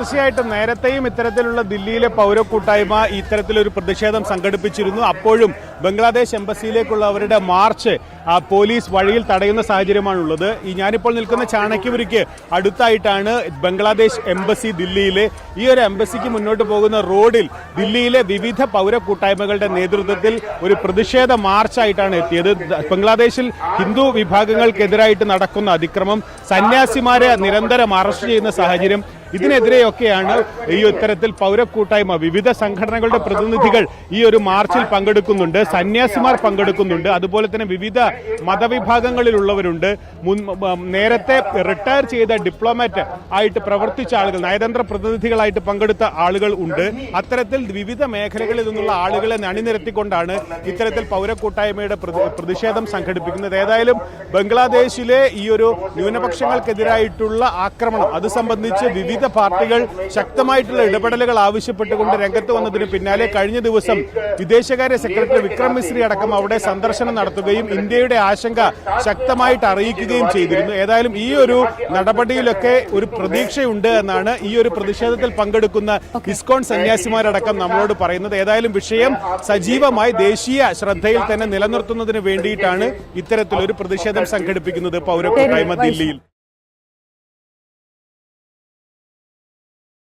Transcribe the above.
തീർച്ചയായിട്ടും നേരത്തെയും ഇത്തരത്തിലുള്ള ദില്ലിയിലെ പൗരക്കൂട്ടായ്മ ഇത്തരത്തിലൊരു പ്രതിഷേധം സംഘടിപ്പിച്ചിരുന്നു. അപ്പോഴും ബംഗ്ലാദേശ് എംബസിയിലേക്കുള്ള അവരുടെ മാർച്ച് പോലീസ് വഴിയിൽ തടയുന്ന സാഹചര്യമാണുള്ളത്. ഞാനിപ്പോൾ നിൽക്കുന്ന ചാണക്യപുരിക്ക് അടുത്തായിട്ടാണ് ബംഗ്ലാദേശ് എംബസി ദില്ലിയിലെ. ഈ ഒരു എംബസിക്ക് മുന്നോട്ട് പോകുന്ന റോഡിൽ ദില്ലിയിലെ വിവിധ പൗരക്കൂട്ടായ്മകളുടെ നേതൃത്വത്തിൽ ഒരു പ്രതിഷേധ മാർച്ചായിട്ടാണ് എത്തിയത്. ബംഗ്ലാദേശിൽ ഹിന്ദു വിഭാഗങ്ങൾക്കെതിരായിട്ട് നടക്കുന്ന അതിക്രമം, സന്യാസിമാരെ നിരന്തരം അറസ്റ്റ് ചെയ്യുന്ന സാഹചര്യം, ഇതിനെതിരെയൊക്കെയാണ് ഈ ഇത്തരത്തിൽ പൗരക്കൂട്ടായ്മ, വിവിധ സംഘടനകളുടെ പ്രതിനിധികൾ ഈ ഒരു മാർച്ചിൽ പങ്കെടുക്കുന്നുണ്ട്. സന്യാസിമാർ പങ്കെടുക്കുന്നുണ്ട്. അതുപോലെ തന്നെ വിവിധ മതവിഭാഗങ്ങളിലുള്ളവരുണ്ട്. നേരത്തെ റിട്ടയർ ചെയ്ത ഡിപ്ലോമാറ്റ് ആയിട്ട് പ്രവർത്തിച്ച ആളുകൾ, നയതന്ത്ര പ്രതിനിധികളായിട്ട് പങ്കെടുത്ത ആളുകൾ ഉണ്ട്. അത്തരത്തിൽ വിവിധ മേഖലകളിൽ നിന്നുള്ള ആളുകളെ അണിനിരത്തിക്കൊണ്ടാണ് ഇത്തരത്തിൽ പൗരക്കൂട്ടായ്മയുടെ പ്രതിഷേധം സംഘടിപ്പിക്കുന്നത്. ഏതായാലും ബംഗ്ലാദേശിലെ ഈ ഒരു ന്യൂനപക്ഷങ്ങൾക്കെതിരായിട്ടുള്ള ആക്രമണം, അത് സംബന്ധിച്ച് വിവിധ പാർട്ടികൾ ശക്തമായിട്ടുള്ള ഇടപെടലുകൾ ആവശ്യപ്പെട്ടുകൊണ്ട് രംഗത്ത് വന്നതിന് പിന്നാലെ കഴിഞ്ഞ ദിവസം വിദേശകാര്യ സെക്രട്ടറി വിക്രം മിശ്രി അടക്കം അവിടെ സന്ദർശനം നടത്തുകയും ഇന്ത്യയുടെ ആശങ്ക ശക്തമായിട്ട് അറിയിക്കുകയും ചെയ്തിരുന്നു. ഏതായാലും ഈ ഒരു നടപടിയിലൊക്കെ ഒരു പ്രതീക്ഷയുണ്ട് എന്നാണ് ഈ ഒരു പ്രതിഷേധത്തിൽ പങ്കെടുക്കുന്ന ഇസ്കോൺ സന്യാസിമാരടക്കം നമ്മളോട് പറയുന്നത്. ഏതായാലും വിഷയം സജീവമായി ദേശീയ ശ്രദ്ധയിൽ തന്നെ നിലനിർത്തുന്നതിന് വേണ്ടിയിട്ടാണ് ഇത്തരത്തിലൊരു പ്രതിഷേധം സംഘടിപ്പിക്കുന്നത് പൗരക്കൂട്ടായ്മ ദില്ലിയിൽ.